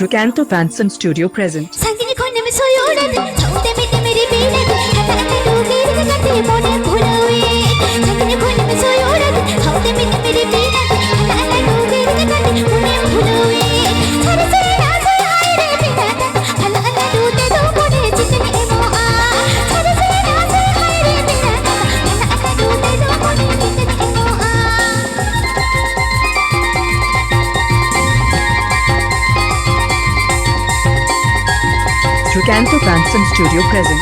Strucanto Fanson Studio present. 상진이 건네면 소요라는 처음 때문에 미리 비라도 하나하나 두개를 같이 보내 부러위 상진이 건네면 소요라는 처음 때문에 미리 비라도 하나하나 두개를 같이 보내 부러위 서로 세나서 하이를 비라다 하나하나 두대도 보내 지는 에모아 서로 세나서 하이를 비라다 하나하나 두대도 보내 지는 에모아 Strucanto Fanson Studio present.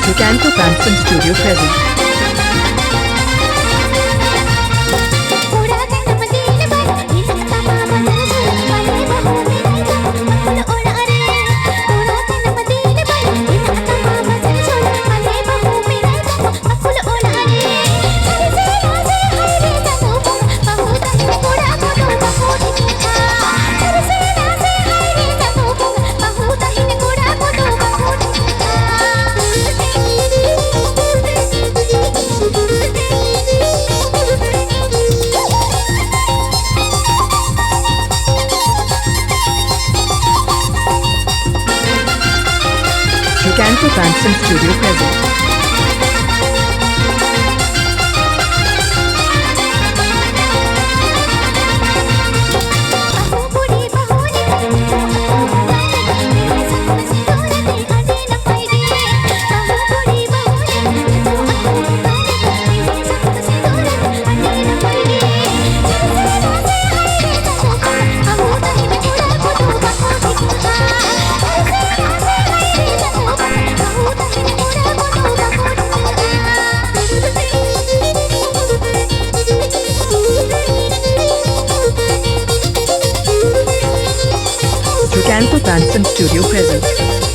Strucanto Fanson Studio present. Strucanto Fanson Studio present. Strucanto Fanson Studio present.